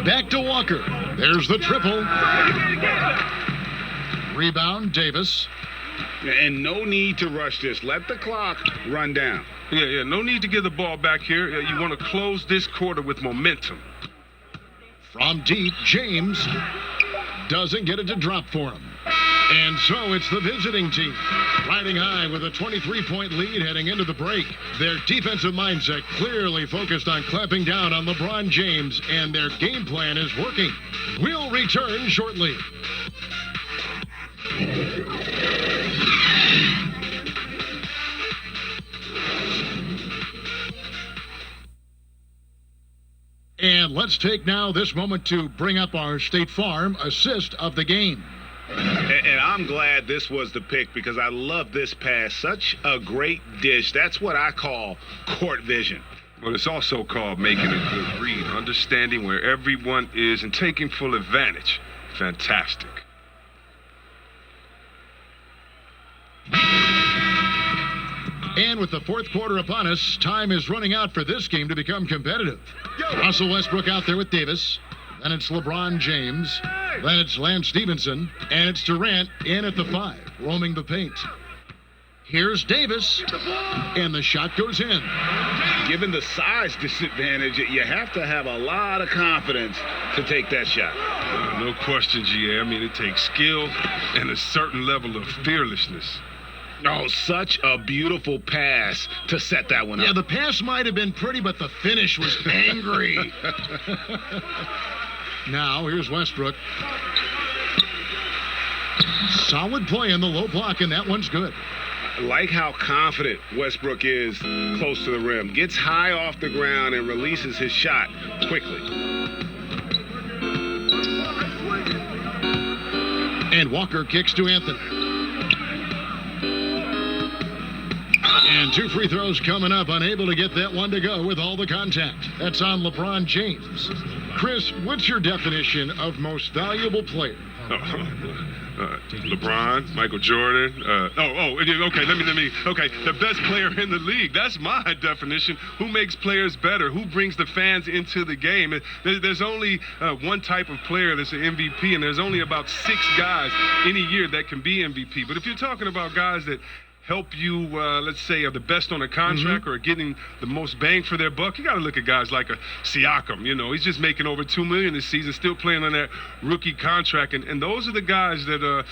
Back to Walker. There's the triple. Rebound, Davis. And no need to rush this. Let the clock run down. Yeah, no need to give the ball back here. You want to close this quarter with momentum. From deep, James doesn't get it to drop for him. And so it's the visiting team, riding high with a 23-point lead heading into the break. Their defensive mindset clearly focused on clamping down on LeBron James, and their game plan is working. We'll return shortly. And let's take now this moment to bring up our State Farm assist of the game. And I'm glad this was the pick because I love this pass. Such a great dish. That's what I call court vision. Well, it's also called making a good read, understanding where everyone is and taking full advantage. Fantastic. And with the fourth quarter upon us, time is running out for this game to become competitive. Russell Westbrook out there with Davis. Then it's LeBron James. Then it's Lance Stevenson. And it's Durant in at the 5, roaming the paint. Here's Davis. And the shot goes in. Given the size disadvantage, you have to have a lot of confidence to take that shot. No question, GA. I mean, it takes skill and a certain level of fearlessness. Oh, such a beautiful pass to set that one up. Yeah, the pass might have been pretty, but the finish was angry. Now, here's Westbrook. Solid play in the low block, and that one's good. Like how confident Westbrook is close to the rim. Gets high off the ground and releases his shot quickly. And Walker kicks to Anthony. And 2 free throws coming up, unable to get that one to go with all the contact. That's on LeBron James. Chris, what's your definition of most valuable player? LeBron, Michael Jordan. Okay. Okay, the best player in the league. That's my definition. Who makes players better? Who brings the fans into the game? There's only one type of player that's an MVP, and there's only about 6 guys any year that can be MVP. But if you're talking about guys that help you, let's say, are the best on a contract or are getting the most bang for their buck, you got to look at guys like a Siakam. You know, he's just making over $2 million this season, still playing on that rookie contract, and those are the guys that are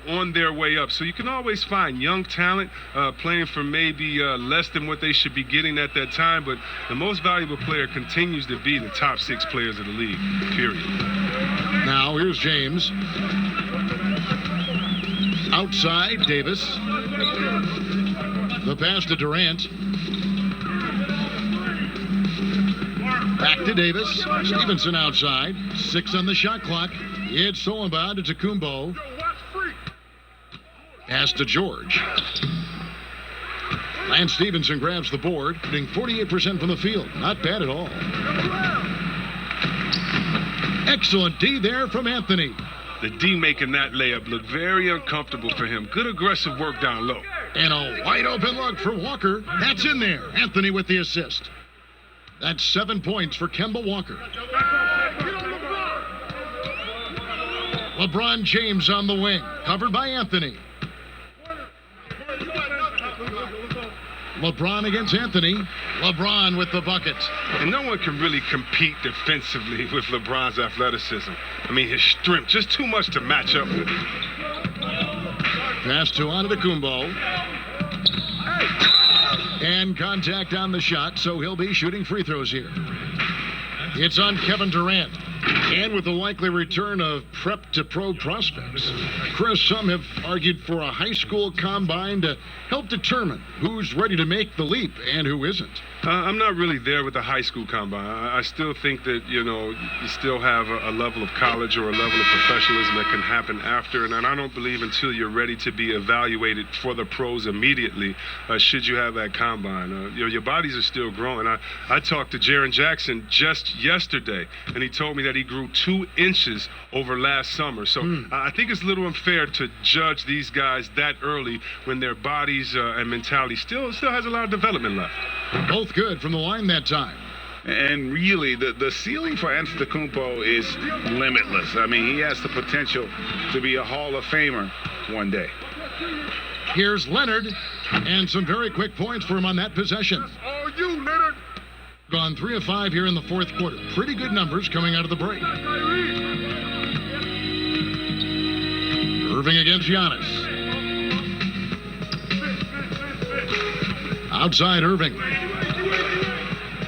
on their way up. So you can always find young talent playing for maybe less than what they should be getting at that time, but the most valuable player continues to be the top 6 players of the league, period. Now here's James. Outside, Davis. The pass to Durant. Back to Davis. Stevenson outside. 6 on the shot clock. It's Solenbad to Tecumbo. Pass to George. Lance Stevenson grabs the board, hitting 48% from the field. Not bad at all. Excellent D there from Anthony. The D making that layup look very uncomfortable for him. Good aggressive work down low. And a wide open look for Walker. That's in there. Anthony with the assist. That's 7 points for Kemba Walker. LeBron James on the wing, covered by Anthony. LeBron against Anthony. LeBron with the bucket. And no one can really compete defensively with LeBron's athleticism. I mean, his strength, just too much to match up with. Pass to Antetokounmpo. And contact on the shot, so he'll be shooting free throws here. It's on Kevin Durant. And with the likely return of prep to pro prospects, Chris, some have argued for a high school combine to help determine who's ready to make the leap and who isn't. I'm not really there with the high school combine. I still think that, you know, you still have a level of college or a level of professionalism that can happen after. And I don't believe until you're ready to be evaluated for the pros immediately, should you have that combine. Your bodies are still growing. I talked to Jaren Jackson just yesterday, and he told me that he grew 2 inches over last summer. So I think it's a little unfair to judge these guys that early when their bodies and mentality still has a lot of development left. Both good from the line that time. And really, the ceiling for Antetokounmpo is limitless. I mean, he has the potential to be a Hall of Famer one day. Here's Leonard, and some very quick points for him on that possession. Oh, you, Leonard. Gone 3 of 5 here in the fourth quarter. Pretty good numbers coming out of the break. Irving against Giannis. Outside Irving.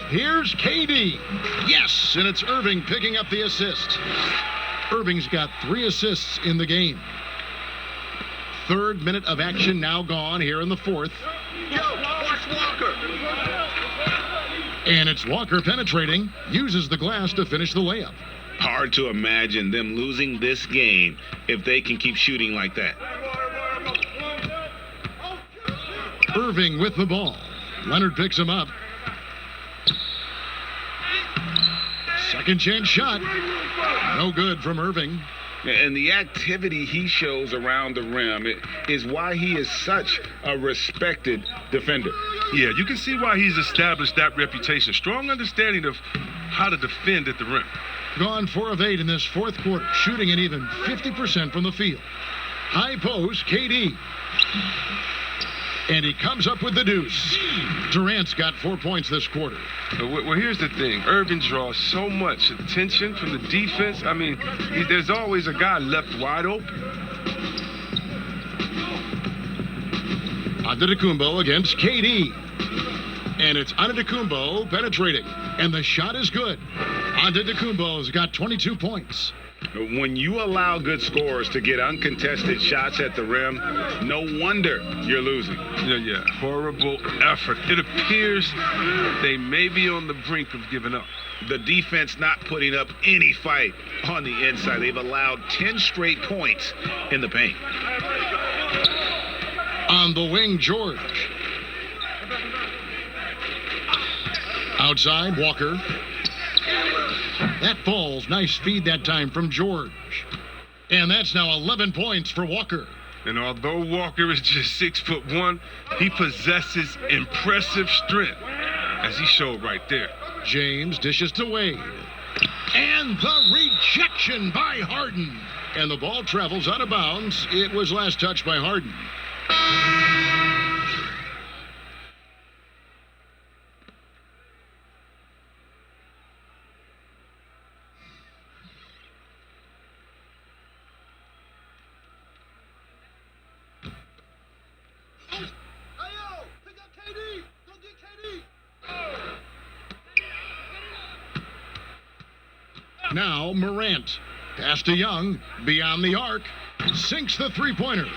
Here's KD. Yes, and it's Irving picking up the assist. Irving's got 3 assists in the game. 3rd minute of action now gone here in the 4th. And it's Walker penetrating, uses the glass to finish the layup. Hard to imagine them losing this game if they can keep shooting like that. Irving with the ball. Leonard picks him up. Second chance shot. No good from Irving. And the activity he shows around the rim is why he is such a respected defender. Yeah, you can see why he's established that reputation. Strong understanding of how to defend at the rim. Gone 4 of 8 in this 4th quarter, shooting an even 50% from the field. High post, KD. And he comes up with the deuce. Durant's got 4 points this quarter. Well, here's the thing. Irving draws so much attention from the defense. I mean, there's always a guy left wide open. Antetokounmpo against KD. And it's Antetokounmpo penetrating. And the shot is good. Antetokounmpo's got 22 points. When you allow good scorers to get uncontested shots at the rim, no wonder you're losing. Yeah. Horrible effort. It appears they may be on the brink of giving up. The defense not putting up any fight on the inside. They've allowed 10 straight points in the paint. On the wing, George. Outside, Walker. That falls. Nice feed that time from George. And that's now 11 points for Walker. And although Walker is just 6'1", he possesses impressive strength, as he showed right there. James dishes to Wade. And the rejection by Harden. And the ball travels out of bounds. It was last touched by Harden. Now Morant. Pass to Young. Beyond the arc. Sinks the three-pointer.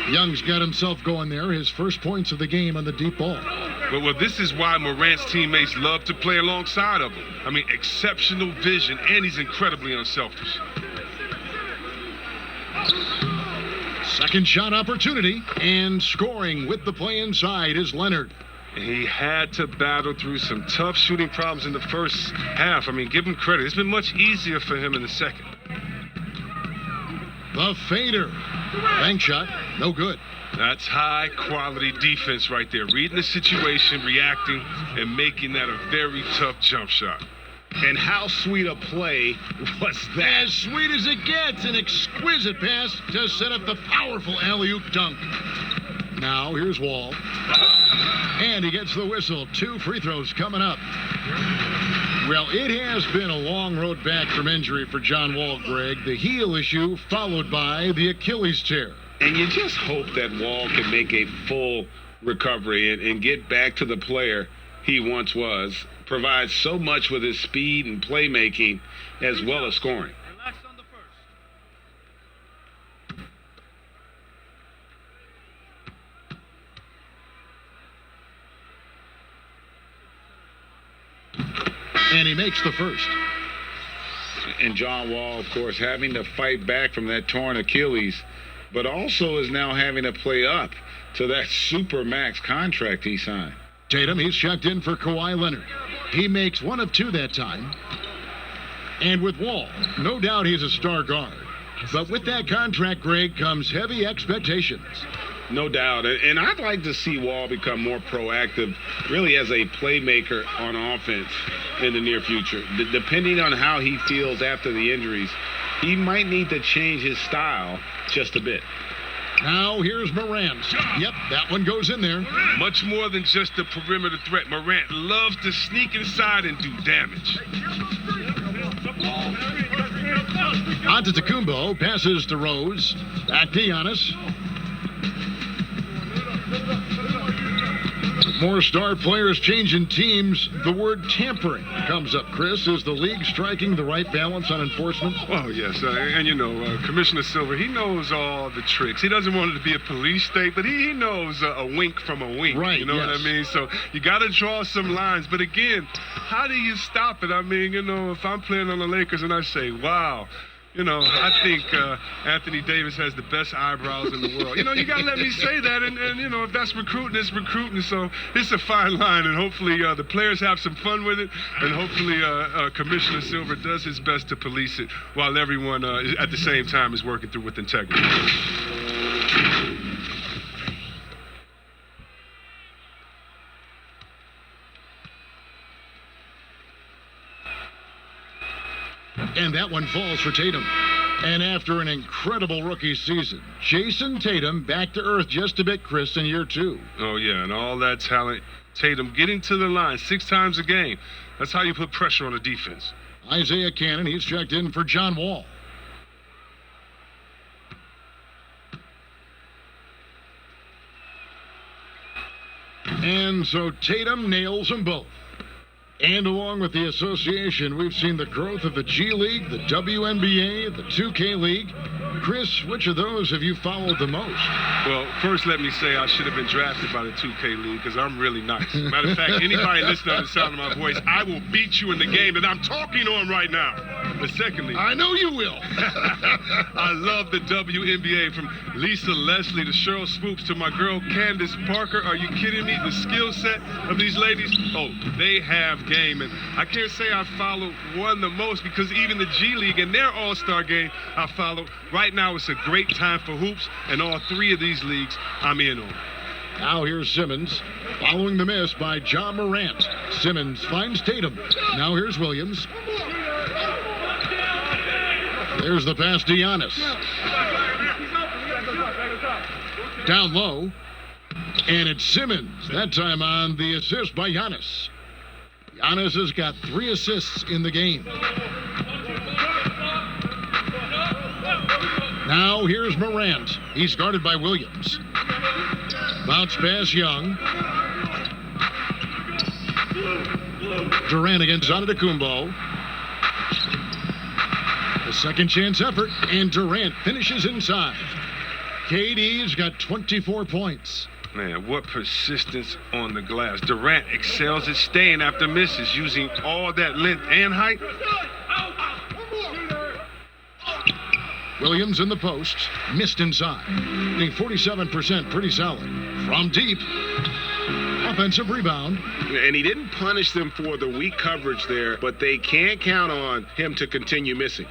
Young's got himself going there. His first points of the game on the deep ball. Well, this is why Morant's teammates love to play alongside of him. I mean, exceptional vision, and he's incredibly unselfish. Second shot opportunity. And scoring with the play inside is Leonard. He had to battle through some tough shooting problems in the first half. I mean, give him credit. It's been much easier for him in the second. The fader. Bank shot. No good. That's high-quality defense right there. Reading the situation, reacting, and making that a very tough jump shot. And how sweet a play was that? As sweet as it gets. An exquisite pass to set up the powerful alley-oop dunk. Now, here's Wall. And he gets the whistle. 2 free throws coming up. Well, it has been a long road back from injury for John Wall, Greg. The heel issue followed by the Achilles tear. And you just hope that Wall can make a full recovery and get back to the player he once was. Provides so much with his speed and playmaking as well as scoring. And he makes the first. And John Wall, of course, having to fight back from that torn Achilles, but also is now having to play up to that Supermax contract he signed. Tatum, he's checked in for Kawhi Leonard. He makes 1 of 2 that time. And with Wall, no doubt he's a star guard. But with that contract, Greg, comes heavy expectations. No doubt. And I'd like to see Wall become more proactive, really as a playmaker on offense in the near future. Depending on how he feels after the injuries, he might need to change his style just a bit. Now here's Morant. Yep, that one goes in there. Much more than just a perimeter threat. Morant loves to sneak inside and do damage. Antetokounmpo passes to Rose. Back to Giannis. More star players changing teams. The word tampering comes up, Chris. Is the league striking the right balance on enforcement? Oh, yes. And, you know, Commissioner Silver, he knows all the tricks. He doesn't want it to be a police state, but he knows a wink from a wink. Right, you know what I mean? So you got to draw some lines. But, again, how do you stop it? I mean, you know, if I'm playing on the Lakers and I say, wow, you know, I think Anthony Davis has the best eyebrows in the world. You know, you got to let me say that. And, you know, if that's recruiting, it's recruiting. So it's a fine line. And hopefully the players have some fun with it. And hopefully Commissioner Silver does his best to police it while everyone at the same time is working through with integrity. And that one falls for Tatum. And after an incredible rookie season, Jason Tatum back to earth just a bit, Chris, in year 2. Oh, yeah, and all that talent. Tatum getting to the line 6 times a game. That's how you put pressure on a defense. Isaiah Cannon, he's checked in for John Wall. And so Tatum nails them both. And along with the association, we've seen the growth of the G League, the WNBA, the 2K League. Chris, which of those have you followed the most? Well, first let me say I should have been drafted by the 2K League because I'm really nice. Matter of fact, anybody listening to the sound of my voice, I will beat you in the game that I'm talking on right now. But secondly, I know you will. I love the WNBA, from Lisa Leslie to Cheryl Swoops to my girl Candace Parker. Are you kidding me? The skill set of these ladies, oh, they have game. And I can't say I follow one the most, because even the G League and their All-Star game I follow. Right now it's a great time for hoops, and all three of these leagues I'm in on. Now here's Simmons, following the miss by John Morant. Simmons finds Tatum. Now here's Williams. There's the pass to Giannis. Down low. And it's Simmons, that time on the assist by Giannis. Giannis has got 3 assists in the game. Now here's Morant. He's guarded by Williams. Bounce pass, Young. Durant against Antetokounmpo. A second chance effort, and Durant finishes inside. KD's got 24 points. Man, what persistence on the glass. Durant excels at staying after misses, using all that length and height. Williams in the post, missed inside. Being 47%, pretty solid. From deep, offensive rebound. And he didn't punish them for the weak coverage there, but they can't count on him to continue missing.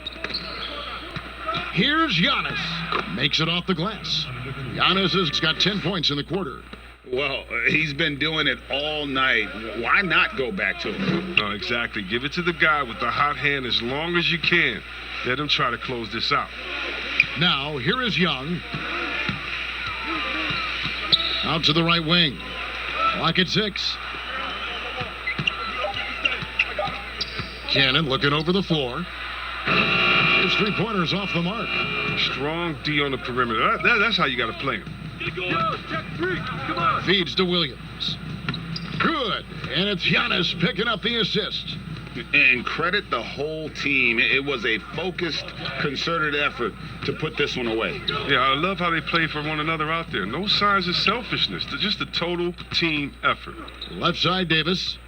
Here's Giannis. Makes it off the glass. Giannis has got 10 points in the quarter. Well, he's been doing it all night. Why not go back to him? Oh, exactly. Give it to the guy with the hot hand as long as you can. Let him try to close this out. Now, here is Young. Out to the right wing. Clock at 6. Cannon looking over the floor. His 3-pointers off the mark. Strong D on the perimeter. That's how you got to play him. Feeds to Williams. Good. And it's Giannis picking up the assist. And credit the whole team. It was a focused, concerted effort to put this one away. Yeah, I love how they play for one another out there. No signs of selfishness. They're just a total team effort. Left side, Davis.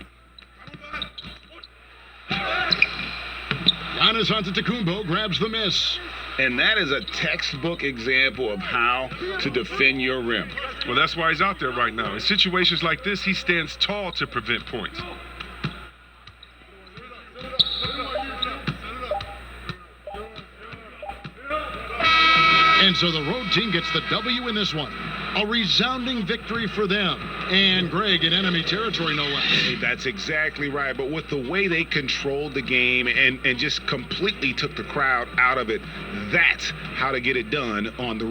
Giannis Antetokounmpo grabs the miss. And that is a textbook example of how to defend your rim. Well, that's why he's out there right now. In situations like this, he stands tall to prevent points. And so the road team gets the W in this one. A resounding victory for them. And Greg in enemy territory, no less. That's exactly right. But with the way they controlled the game and just completely took the crowd out of it, that's how to get it done on the